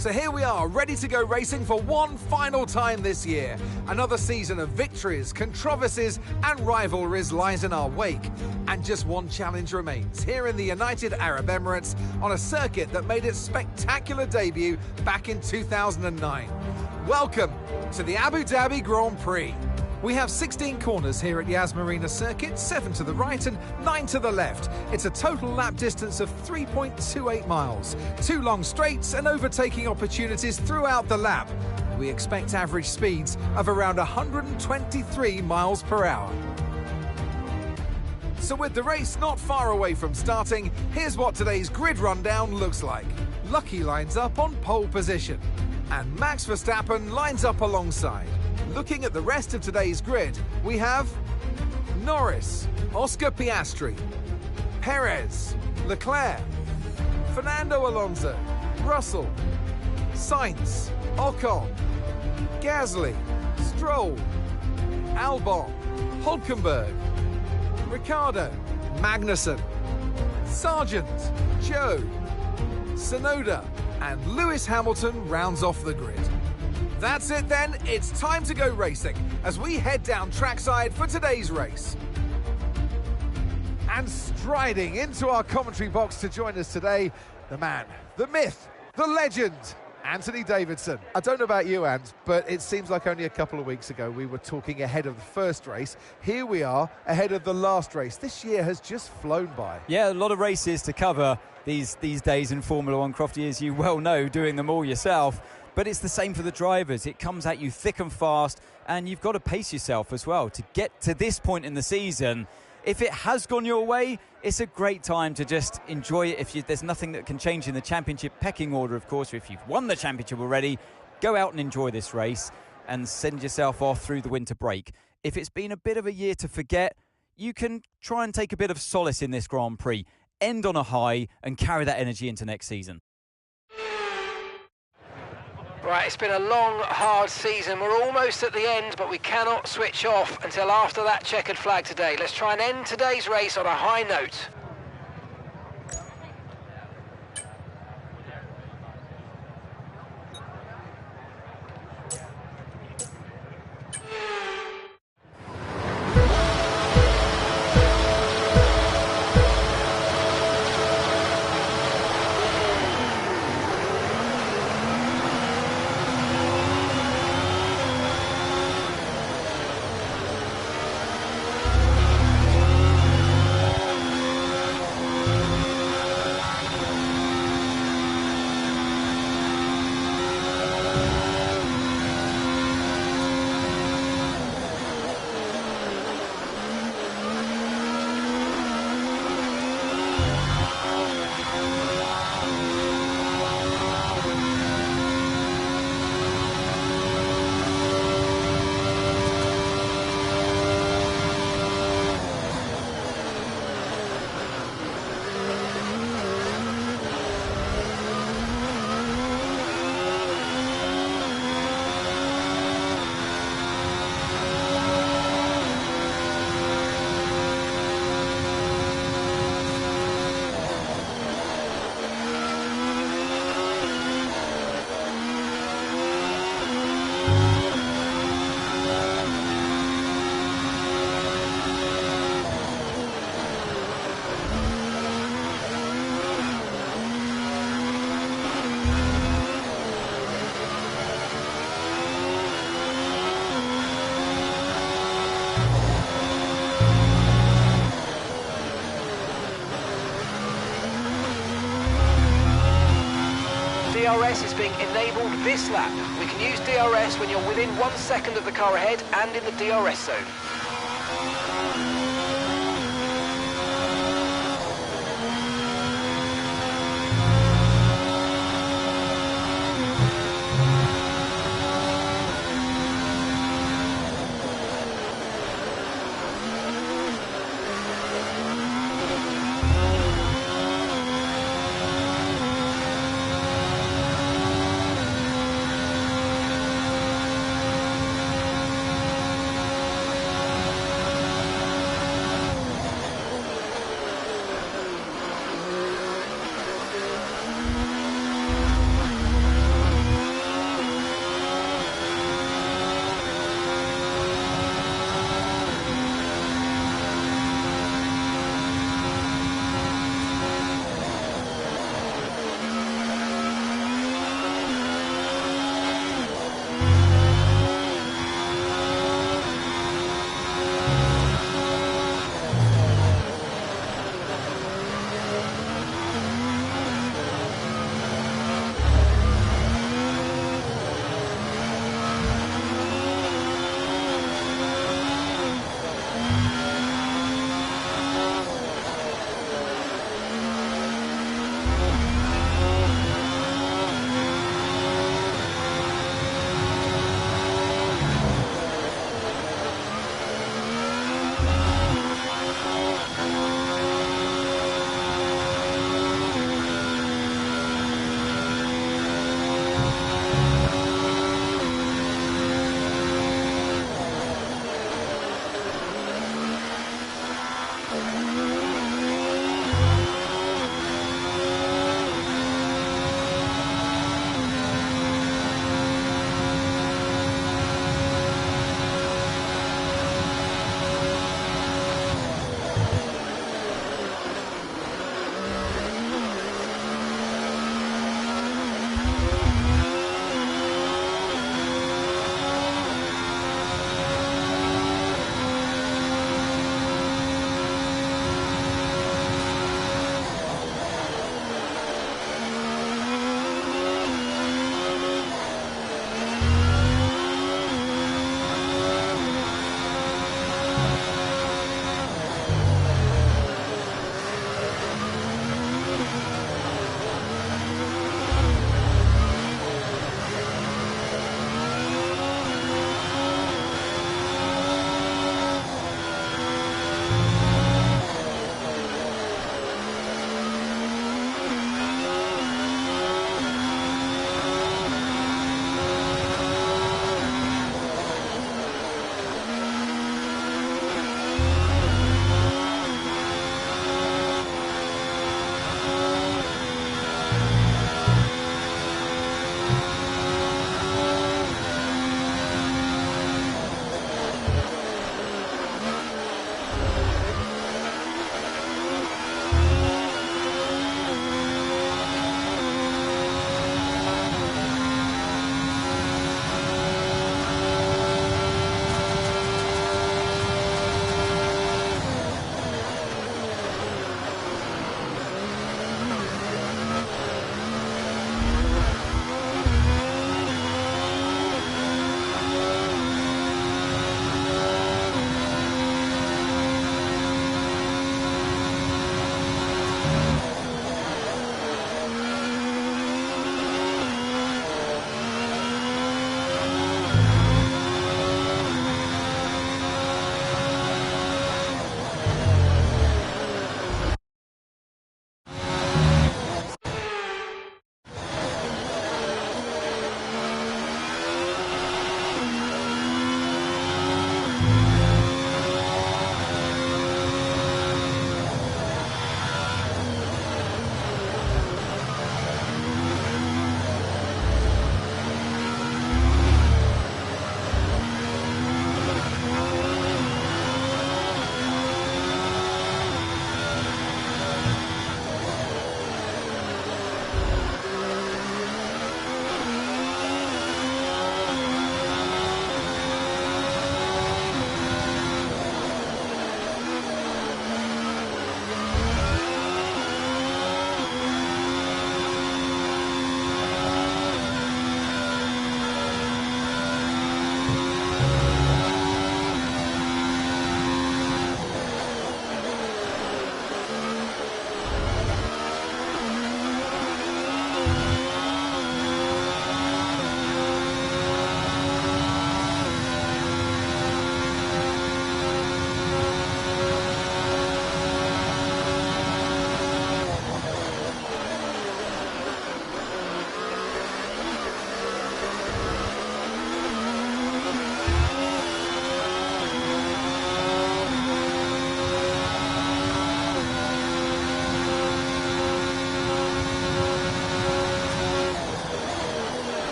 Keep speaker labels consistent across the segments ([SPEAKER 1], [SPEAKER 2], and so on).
[SPEAKER 1] So here we are, ready to go racing for one final time this year. Another season of victories, controversies and rivalries lies in our wake. And just one challenge remains, here in the United Arab Emirates, on a circuit that made its spectacular debut back in 2009. Welcome to the Abu Dhabi Grand Prix. We have 16 corners here at Yas Marina Circuit, 7 to the right and 9 to the left. It's a total lap distance of 3.28 miles, 2 long straights and overtaking opportunities throughout the lap. We expect average speeds of around 123 miles per hour. So with the race not far away from starting, here's what today's grid rundown looks like. Lucky lines up on pole position, and Max Verstappen lines up alongside. Looking at the rest of today's grid, we have Norris, Oscar Piastri, Perez, Leclerc, Fernando Alonso, Russell, Sainz, Ocon, Gasly, Stroll, Albon, Hulkenberg, Ricciardo, Magnussen, Sargent, Zhou, Tsunoda, and Lewis Hamilton rounds off the grid. That's it then, it's time to go racing as we head down trackside for today's race. And striding into our commentary box to join us today, the man, the myth, the legend, Anthony Davidson. I don't know about you, Ant, but it seems like only a couple of weeks ago we were talking ahead of the first race. Here we are ahead of the last race. This year has just flown by.
[SPEAKER 2] Yeah, a lot of races to cover these days in Formula One, Crofty, as you well know, doing them all yourself. But it's the same for the drivers. It comes at you thick and fast, and you've got to pace yourself as well to get to this point in the season. If it has gone your way, it's a great time to just enjoy it. There's nothing that can change in the championship pecking order, of course. If you've won the championship already, go out and enjoy this race and send yourself off through the winter break. If it's been a bit of a year to forget, you can try and take a bit of solace in this Grand Prix, end on a high and carry that energy into next season.
[SPEAKER 3] Right, it's been a long, hard season. We're almost at the end, but we cannot switch off until after that checkered flag today. Let's try and end today's race on a high note. DRS is being enabled this lap. We can use DRS when you're within 1 second of the car ahead and in the DRS zone.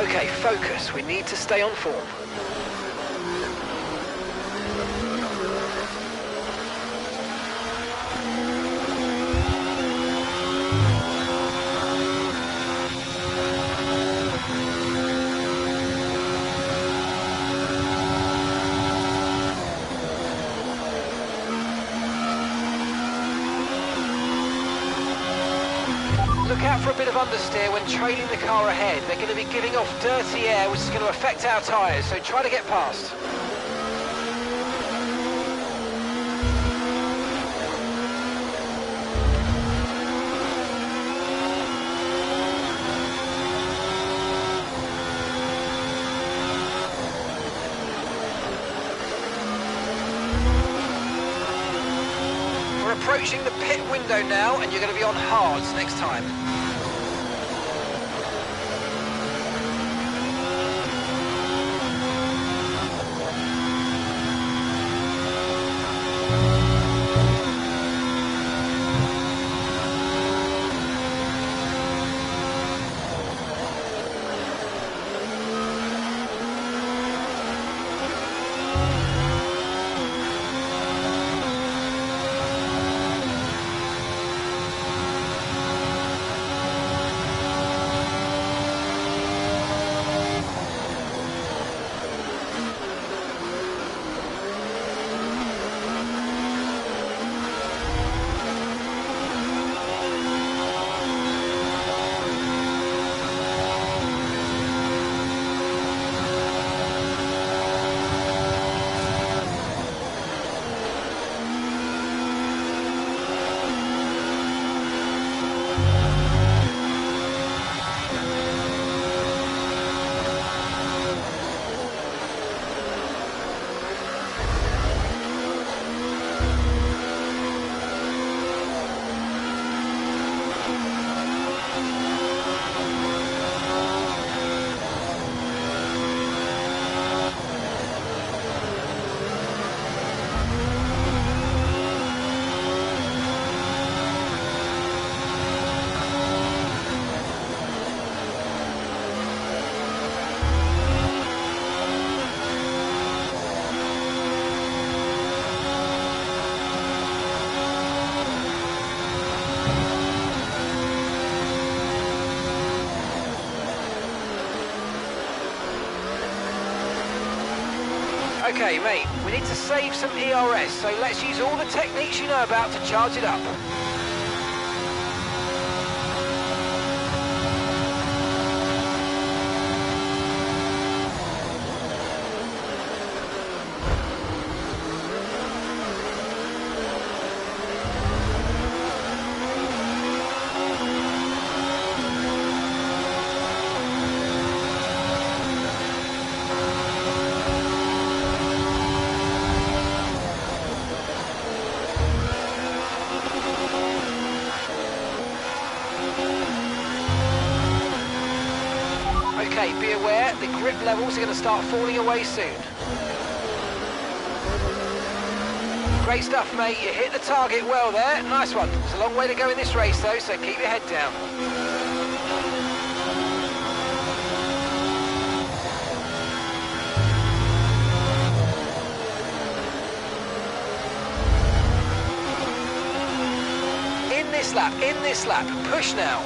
[SPEAKER 3] Okay, focus. We need to stay on form. Look out for a bit of understeer when trailing the car ahead. They're going to be giving off dirty air, which is going to affect our tyres, so try to get past. We're approaching the pit window now, and you're going to be on hards next time. Okay, mate, we need to save some ERS, so let's use all the techniques you know about to charge it up. Okay, be aware, the grip levels are going to start falling away soon. Great stuff, mate. You hit the target well there. Nice one. It's a long way to go in this race, though, so keep your head down. In this lap. Push now.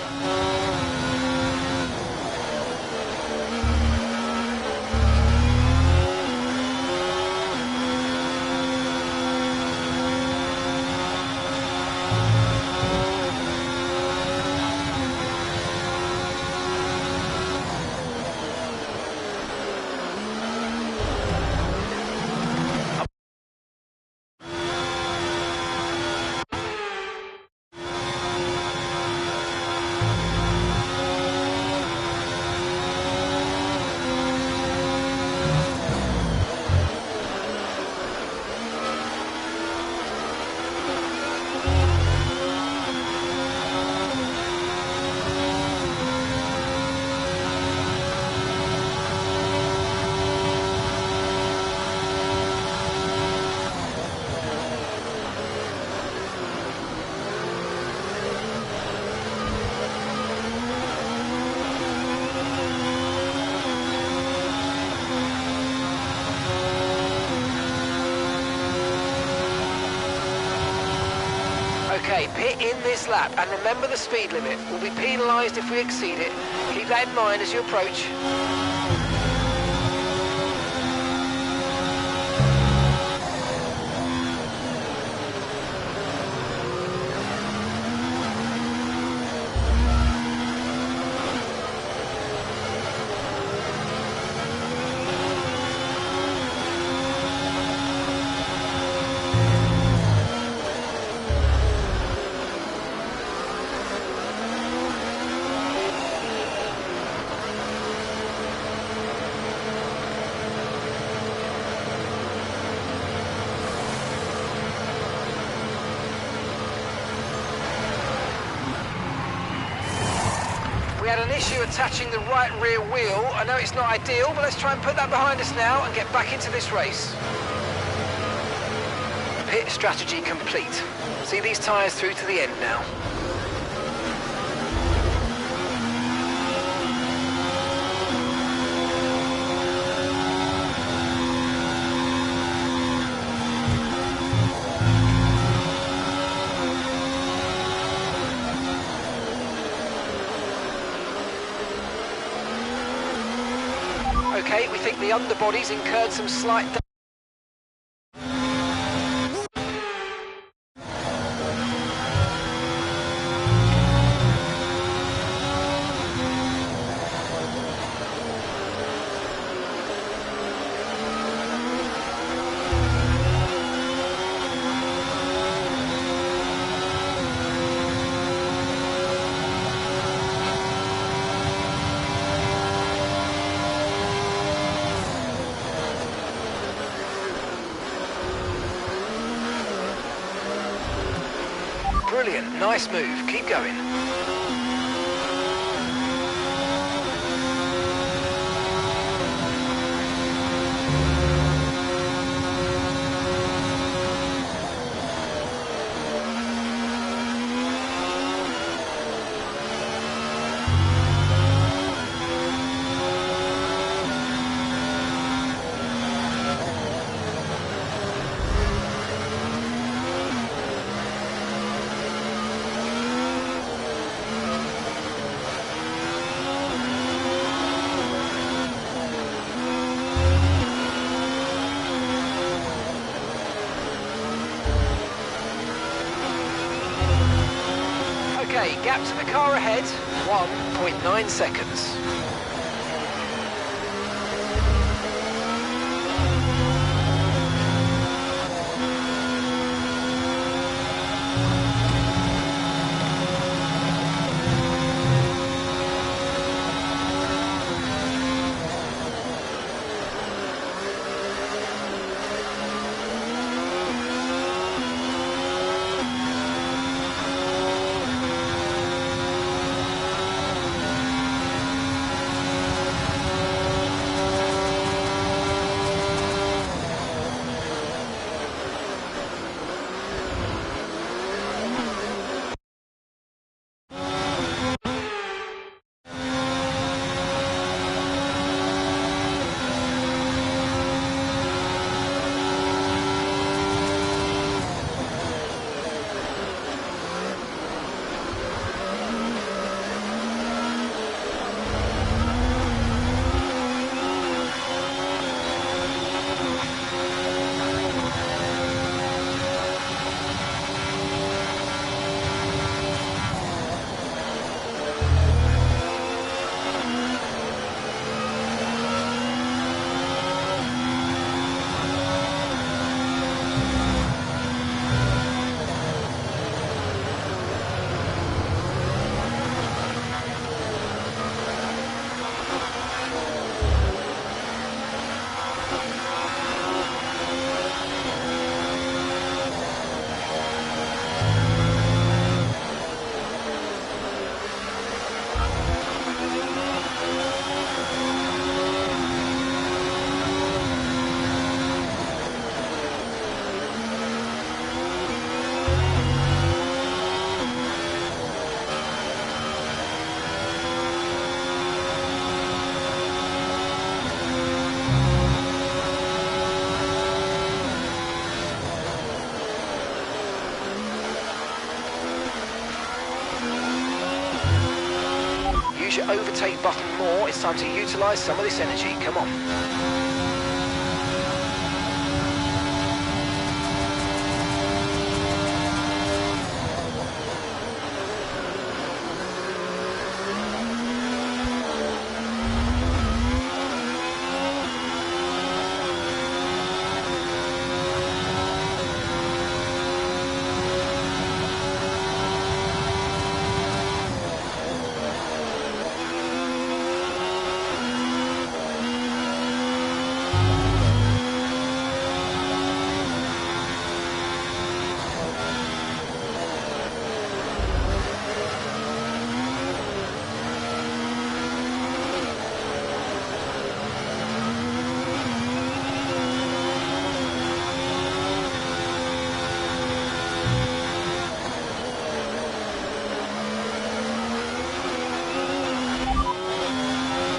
[SPEAKER 3] Okay, pit in this lap, and remember the speed limit. We'll be penalised if we exceed it. Keep that in mind as you approach. We had an issue attaching the right rear wheel. I know it's not ideal, but let's try and put that behind us now and get back into this race. Pit strategy complete. See these tyres through to the end now. Okay, we think the underbody's incurred some slight damage. Brilliant, nice move, keep going. Okay, gap to the car ahead, 1.9 seconds. use your overtake button more. It's time to utilise some of this energy. Come on.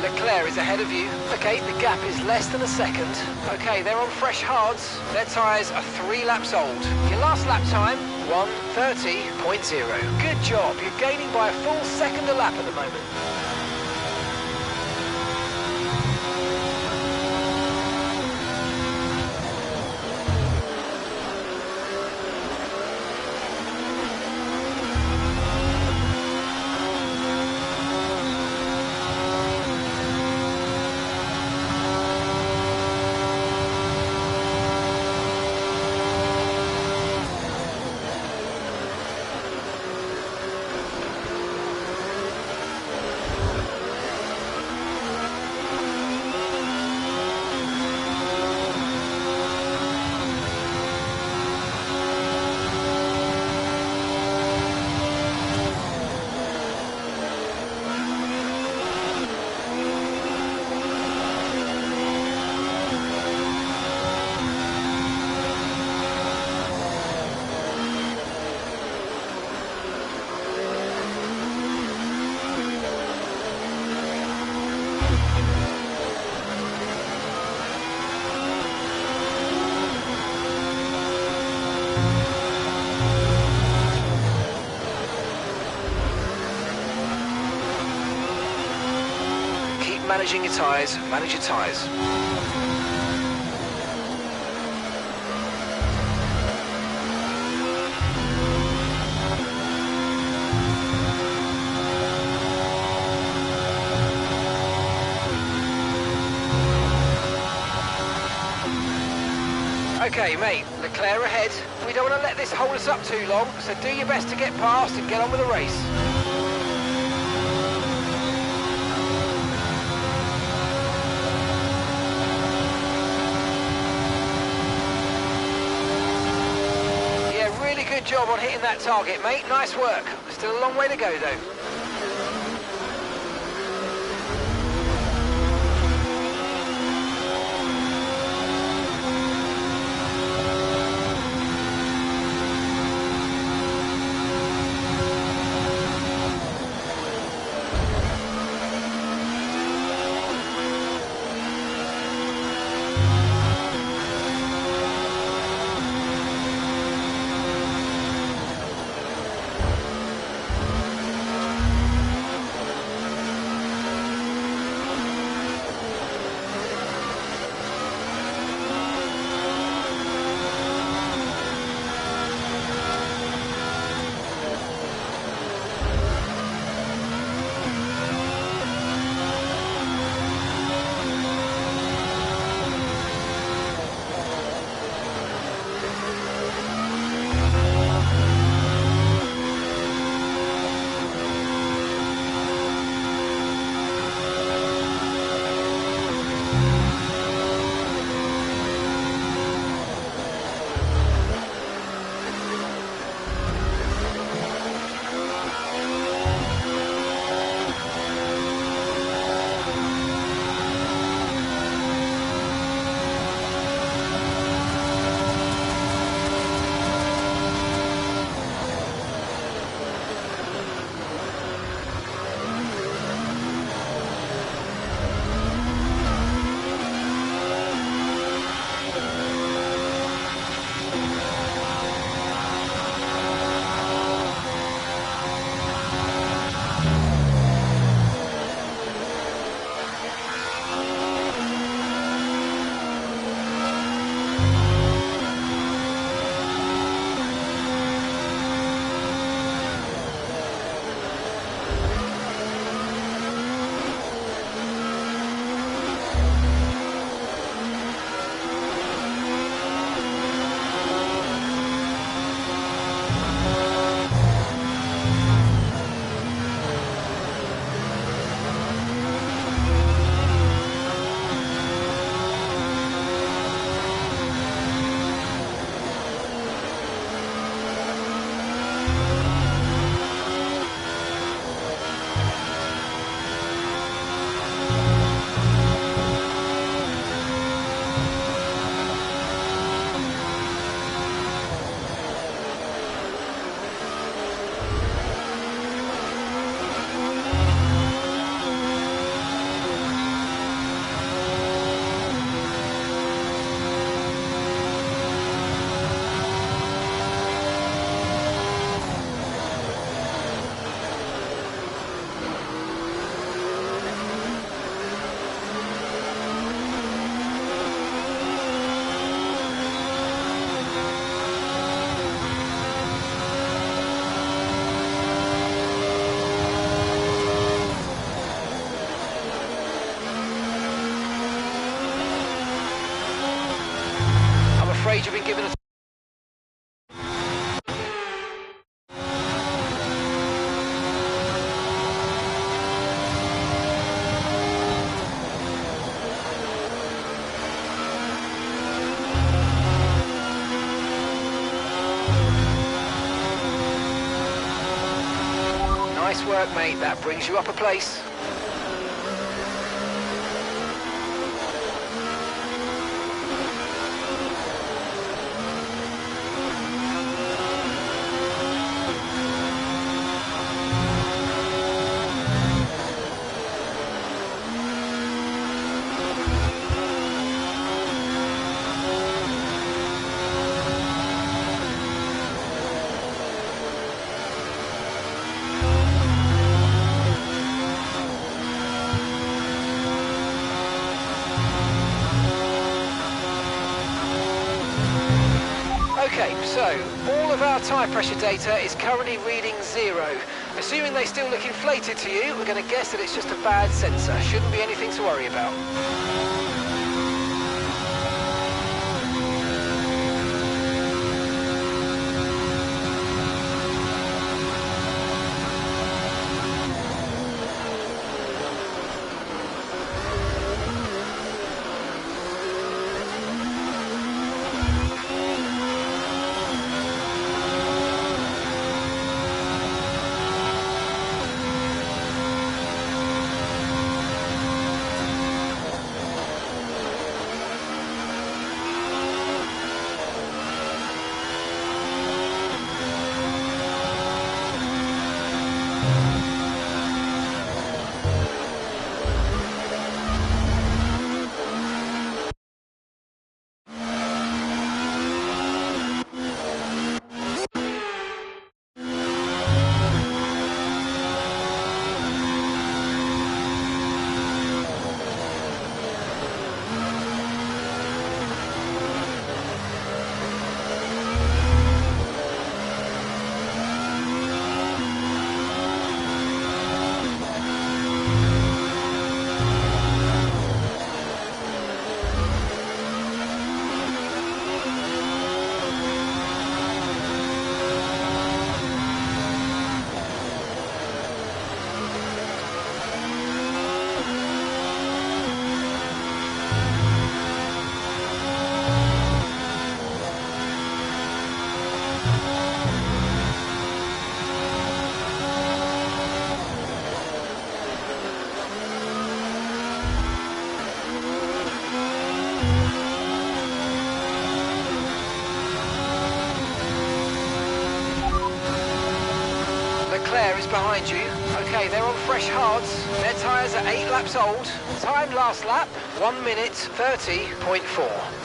[SPEAKER 3] Leclerc is ahead of you. Okay, the gap is less than a second. Okay, they're on fresh hards. Their tyres are 3 laps old. Your last lap time, 1:30.0. Good job, you're gaining by a full second a lap at the moment. Managing your tyres, manage your tyres. Okay, mate, Leclerc ahead. We don't want to let this hold us up too long, so do your best to get past and get on with the race. Good job on hitting that target, mate. Nice work. Still a long way to go, though. afraid you've been given a... Nice work, mate. That brings you up a place. Okay, so all of our tyre pressure data is currently reading 0. Assuming they still look inflated to you, we're going to guess that it's just a bad sensor. Shouldn't be anything to worry about. Is behind you. Okay, they're on fresh hards. Their tyres are 8 laps old. Time last lap, 1 minute 30.4.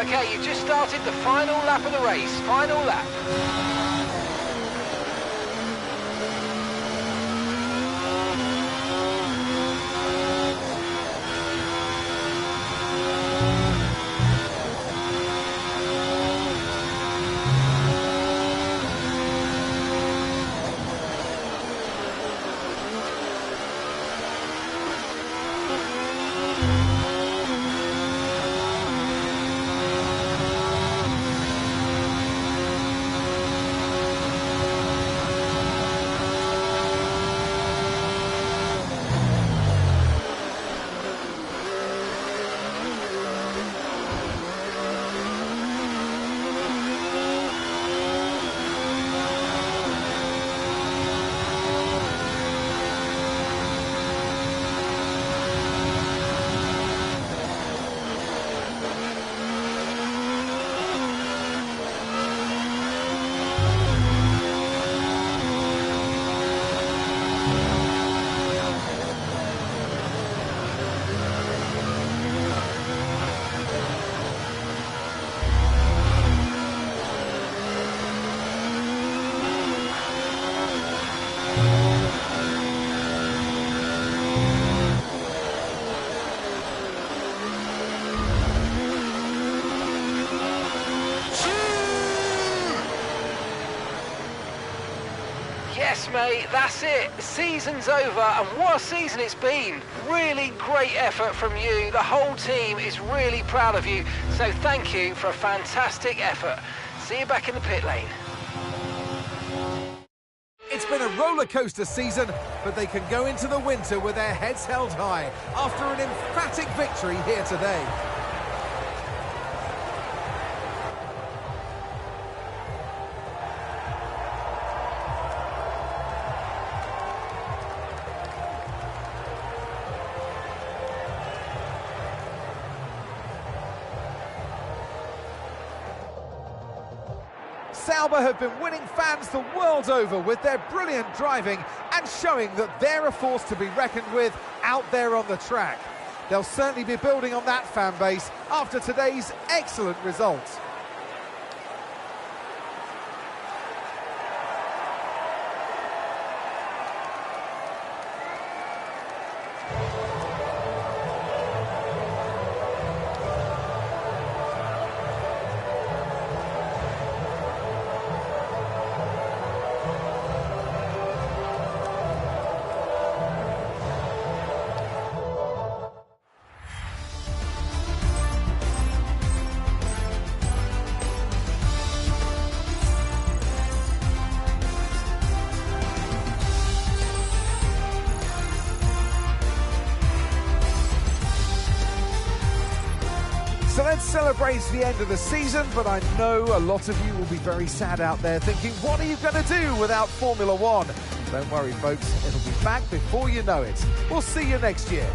[SPEAKER 3] Okay, you've just started the final lap of the race. Final lap. Yes, mate, that's it. The season's over, and what a season it's been. Really great effort from you. The whole team is really proud of you, so thank you for a fantastic effort. See you back in the pit lane.
[SPEAKER 1] It's been a roller coaster season, but they can go into the winter with their heads held high after an emphatic victory here today. Sauber have been winning fans the world over with their brilliant driving and showing that they're a force to be reckoned with out there on the track. They'll certainly be building on that fan base after today's excellent results. So let's celebrate the end of the season, but I know a lot of you will be very sad out there thinking, what are you going to do without Formula One? Don't worry, folks, it'll be back before you know it. We'll see you next year.